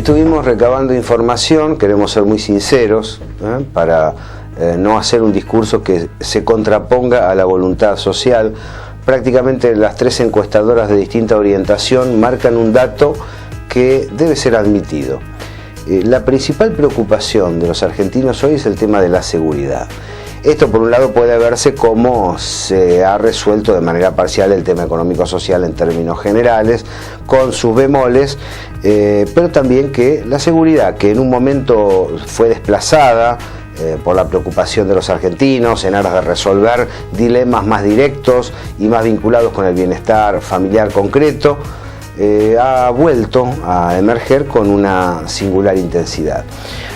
Estuvimos recabando información, queremos ser muy sinceros, para no hacer un discurso que se contraponga a la voluntad social. Prácticamente las 3 encuestadoras de distinta orientación marcan un dato que debe ser admitido. La principal preocupación de los argentinos hoy es el tema de la seguridad. Esto por un lado puede verse como se ha resuelto de manera parcial el tema económico-social en términos generales, con sus bemoles, pero también que la seguridad, que en un momento fue desplazada por la preocupación de los argentinos en aras de resolver dilemas más directos y más vinculados con el bienestar familiar concreto, ha vuelto a emerger con una singular intensidad.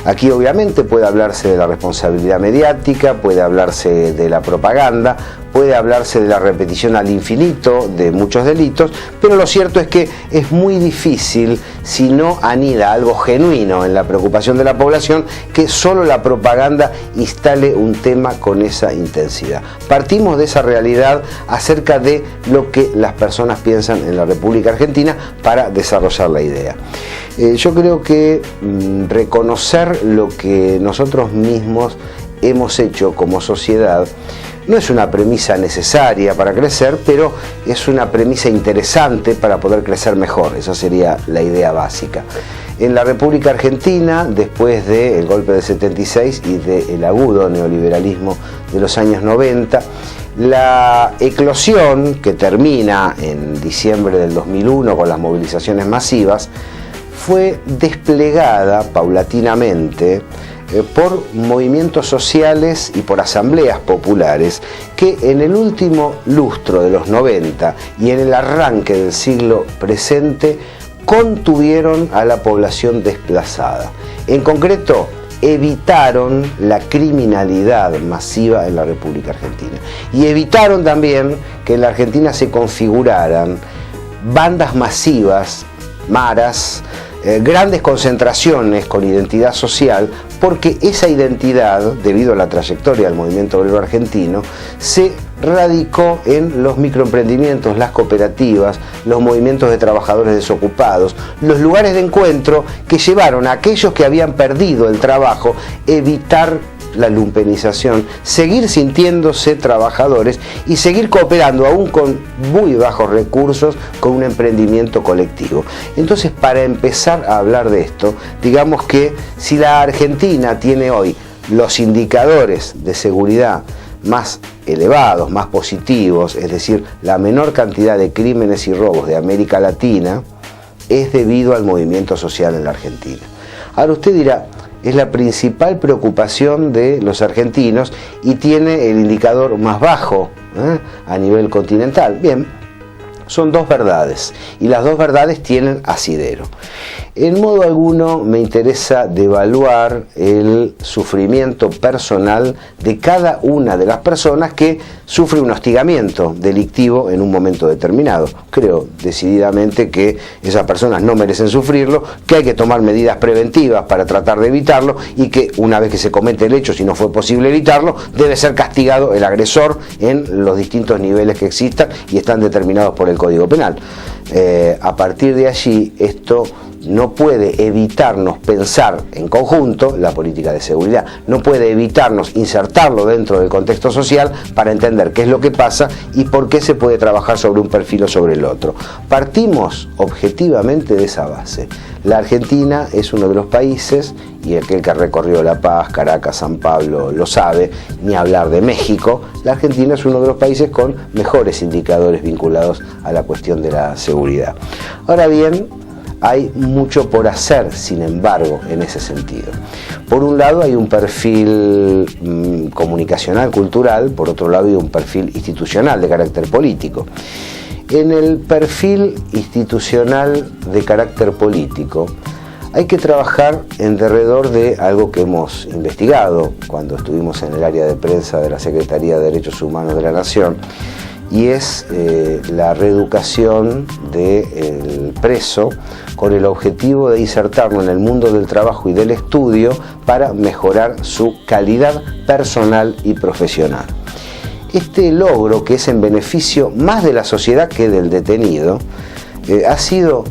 Aquí obviamente puede hablarse de la responsabilidad mediática, puede hablarse de la propaganda, puede hablarse de la repetición al infinito de muchos delitos, pero lo cierto es que es muy difícil, si no anida algo genuino en la preocupación de la población, que solo la propaganda instale un tema con esa intensidad. Partimos de esa realidad acerca de lo que las personas piensan en la República Argentina para desarrollar la idea. Yo creo que reconocer lo que nosotros mismos hemos hecho como sociedad no es una premisa necesaria para crecer, pero es una premisa interesante para poder crecer mejor. Esa sería la idea básica. En la República Argentina, después del golpe del 76 y del agudo neoliberalismo de los años 90, la eclosión que termina en diciembre del 2001 con las movilizaciones masivas fue desplegada paulatinamente por movimientos sociales y por asambleas populares que en el último lustro de los 90 y en el arranque del siglo presente contuvieron a la población desplazada. En concreto, evitaron la criminalidad masiva en la República Argentina y evitaron también que en la Argentina se configuraran bandas masivas, maras, grandes concentraciones con identidad social, porque esa identidad, debido a la trayectoria del movimiento obrero argentino, se radicó en los microemprendimientos, las cooperativas, los movimientos de trabajadores desocupados, los lugares de encuentro que llevaron a aquellos que habían perdido el trabajo evitar la lumpenización, seguir sintiéndose trabajadores y seguir cooperando aún con muy bajos recursos con un emprendimiento colectivo. Entonces, para empezar a hablar de esto, digamos que si la Argentina tiene hoy los indicadores de seguridad más elevados, más positivos, es decir, la menor cantidad de crímenes y robos de América Latina, es debido al movimiento social en la Argentina. Ahora usted dirá, es la principal preocupación de los argentinos y tiene el indicador más bajo a nivel continental. Bien, son dos verdades y las dos verdades tienen asidero. En modo alguno me interesa devaluar el sufrimiento personal de cada una de las personas que sufre un hostigamiento delictivo en un momento determinado. Creo decididamente que esas personas no merecen sufrirlo, que hay que tomar medidas preventivas para tratar de evitarlo y que una vez que se comete el hecho, si no fue posible evitarlo, debe ser castigado el agresor en los distintos niveles que existan y están determinados por el Código Penal. A partir de allí, esto no puede evitarnos pensar en conjunto la política de seguridad, no puede evitarnos insertarlo dentro del contexto social para entender qué es lo que pasa y por qué se puede trabajar sobre un perfil o sobre el otro. Partimos objetivamente de esa base. La Argentina es uno de los países, y aquel que recorrió La Paz, Caracas, San Pablo lo sabe, ni hablar de México, la Argentina es uno de los países con mejores indicadores vinculados a la cuestión de la seguridad. Ahora bien, hay mucho por hacer, sin embargo, en ese sentido. Por un lado hay un perfil comunicacional, cultural, por otro lado hay un perfil institucional de carácter político. En el perfil institucional de carácter político hay que trabajar en derredor de algo que hemos investigado cuando estuvimos en el área de prensa de la Secretaría de Derechos Humanos de la Nación, y es la reeducación del preso con el objetivo de insertarlo en el mundo del trabajo y del estudio para mejorar su calidad personal y profesional. Este logro, que es en beneficio más de la sociedad que del detenido, ha sido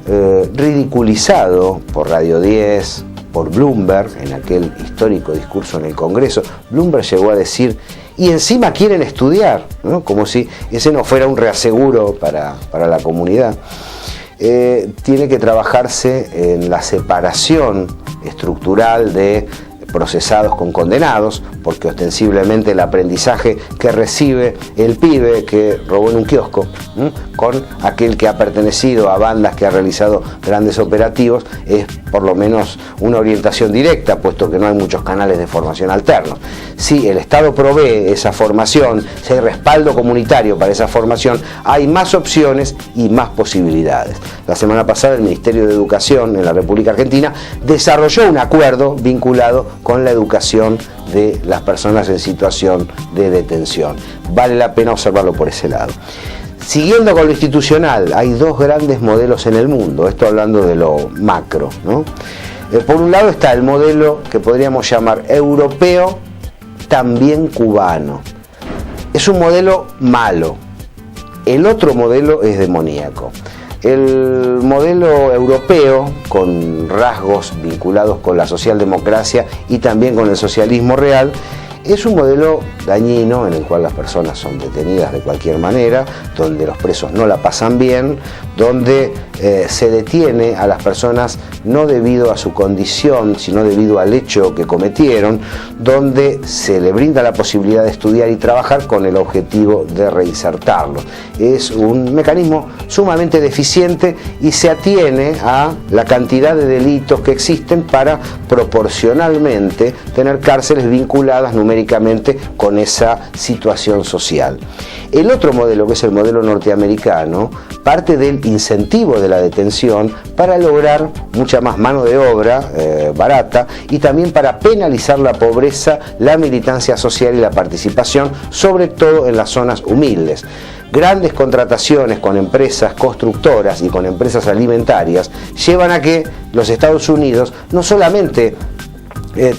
ridiculizado por Radio 10, por Bloomberg, en aquel histórico discurso en el Congreso. Bloomberg llegó a decir, y encima quieren estudiar, ¿no? Como si ese no fuera un reaseguro para la comunidad. Tiene que trabajarse en la separación estructural de procesados con condenados, porque ostensiblemente el aprendizaje que recibe el pibe que robó en un kiosco, con aquel que ha pertenecido a bandas que ha realizado grandes operativos, es por lo menos una orientación directa, puesto que no hay muchos canales de formación alternos. Si el Estado provee esa formación, si hay respaldo comunitario para esa formación, hay más opciones y más posibilidades. La semana pasada el Ministerio de Educación en la República Argentina desarrolló un acuerdo vinculado con la educación de las personas en situación de detención. Vale la pena observarlo por ese lado. Siguiendo con lo institucional, hay dos grandes modelos en el mundo, esto hablando de lo macro, ¿no? Por un lado está el modelo que podríamos llamar europeo, también cubano. Es un modelo malo. El otro modelo es demoníaco. El modelo europeo, con rasgos vinculados con la socialdemocracia y también con el socialismo real, es un modelo dañino en el cual las personas son detenidas de cualquier manera, donde los presos no la pasan bien, donde se detiene a las personas no debido a su condición, sino debido al hecho que cometieron, donde se le brinda la posibilidad de estudiar y trabajar con el objetivo de reinsertarlos. Es un mecanismo sumamente deficiente y se atiene a la cantidad de delitos que existen para proporcionalmente tener cárceles vinculadas numéricamente con esa situación social. El otro modelo, que es el modelo norteamericano, parte del incentivo de la detención para lograr mucha más mano de obra barata y también para penalizar la pobreza, la militancia social y la participación, sobre todo en las zonas humildes. Grandes contrataciones con empresas constructoras y con empresas alimentarias llevan a que los Estados Unidos no solamente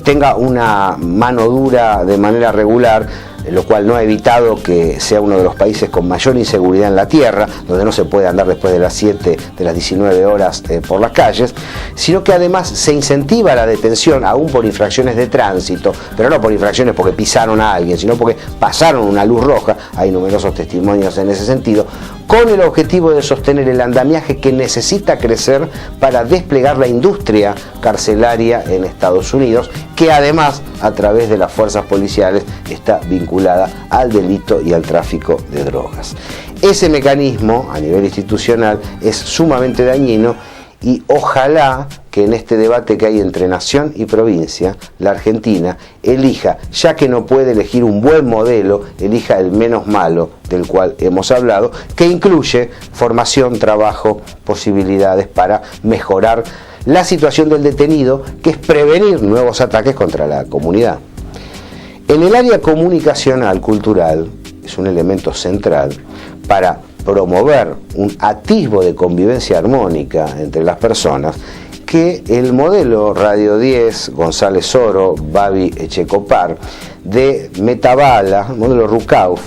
tenga una mano dura de manera regular, lo cual no ha evitado que sea uno de los países con mayor inseguridad en la tierra, donde no se puede andar después de las 7, de las 19 horas por las calles, sino que además se incentiva la detención aún por infracciones de tránsito, pero no por infracciones porque pisaron a alguien, sino porque pasaron una luz roja. Hay numerosos testimonios en ese sentido, con el objetivo de sostener el andamiaje que necesita crecer para desplegar la industria carcelaria en Estados Unidos, que además a través de las fuerzas policiales está vinculada al delito y al tráfico de drogas. Ese mecanismo a nivel institucional es sumamente dañino y ojalá que en este debate que hay entre nación y provincia, la Argentina elija, ya que no puede elegir un buen modelo, elija el menos malo del cual hemos hablado, que incluye formación, trabajo, posibilidades para mejorar la situación del detenido, que es prevenir nuevos ataques contra la comunidad. En el área comunicacional, cultural, es un elemento central para promover un atisbo de convivencia armónica entre las personas, que el modelo Radio 10, González Oro, Babi Echecopar, de Metabala, el modelo Rucauf,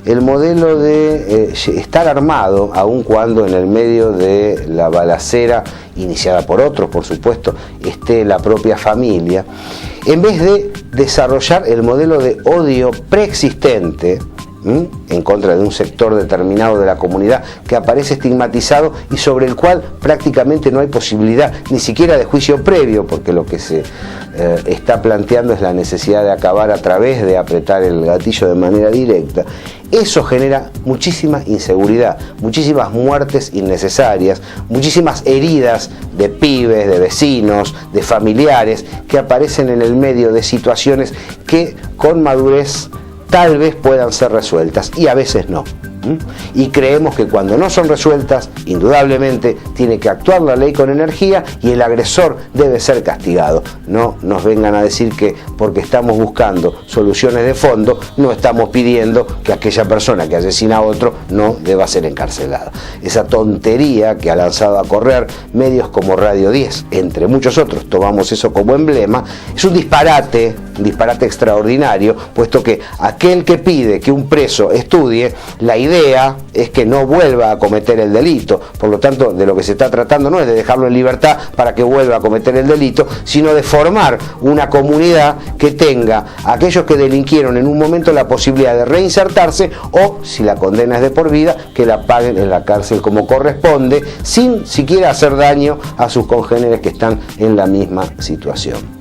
el modelo de estar armado, aun cuando en el medio de la balacera, iniciada por otros, por supuesto, esté la propia familia, en vez de desarrollar el modelo de odio preexistente en contra de un sector determinado de la comunidad que aparece estigmatizado y sobre el cual prácticamente no hay posibilidad ni siquiera de juicio previo, porque lo que se está planteando es la necesidad de acabar a través de apretar el gatillo de manera directa. Eso genera muchísima inseguridad, muchísimas muertes innecesarias, muchísimas heridas de pibes, de vecinos, de familiares que aparecen en el medio de situaciones que con madurez tal vez puedan ser resueltas y a veces no. Y creemos que cuando no son resueltas, indudablemente tiene que actuar la ley con energía y el agresor debe ser castigado. No nos vengan a decir que porque estamos buscando soluciones de fondo, no estamos pidiendo que aquella persona que asesina a otro no deba ser encarcelada. Esa tontería que ha lanzado a correr medios como Radio 10, entre muchos otros, tomamos eso como emblema, es un disparate extraordinario, puesto que aquel que pide que un preso estudie, la idea idea es que no vuelva a cometer el delito. Por lo tanto, de lo que se está tratando no es de dejarlo en libertad para que vuelva a cometer el delito, sino de formar una comunidad que tenga a aquellos que delinquieron en un momento la posibilidad de reinsertarse, o si la condena es de por vida, que la paguen en la cárcel como corresponde, sin siquiera hacer daño a sus congéneres que están en la misma situación.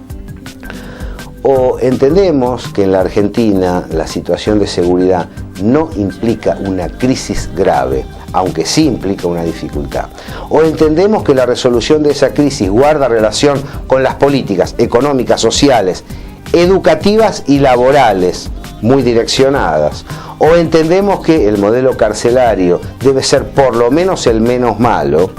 O entendemos que en la Argentina la situación de seguridad no implica una crisis grave, aunque sí implica una dificultad. O entendemos que la resolución de esa crisis guarda relación con las políticas económicas, sociales, educativas y laborales muy direccionadas. O entendemos que el modelo carcelario debe ser por lo menos el menos malo.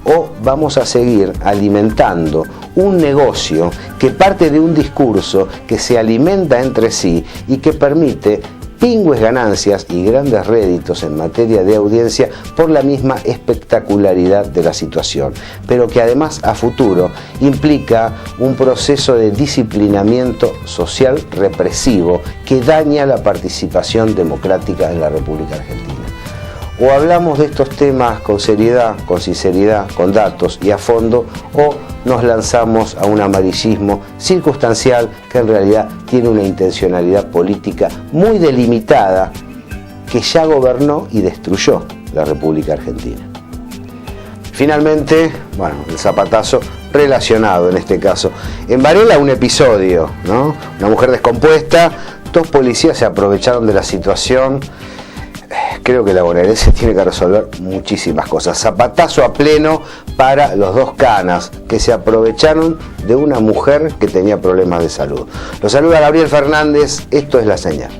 O vamos a seguir alimentando un negocio que parte de un discurso que se alimenta entre sí y que permite pingües ganancias y grandes réditos en materia de audiencia por la misma espectacularidad de la situación, pero que además a futuro implica un proceso de disciplinamiento social represivo que daña la participación democrática en la República Argentina. O hablamos de estos temas con seriedad, con sinceridad, con datos y a fondo, o nos lanzamos a un amarillismo circunstancial que en realidad tiene una intencionalidad política muy delimitada que ya gobernó y destruyó la República Argentina. Finalmente, bueno, el zapatazo relacionado en este caso. En Varela un episodio, ¿no? Una mujer descompuesta, dos policías se aprovecharon de la situación. Creo que la bonaerense tiene que resolver muchísimas cosas. Zapatazo a pleno para los dos canas que se aprovecharon de una mujer que tenía problemas de salud. Los saluda Gabriel Fernández, esto es La Señal.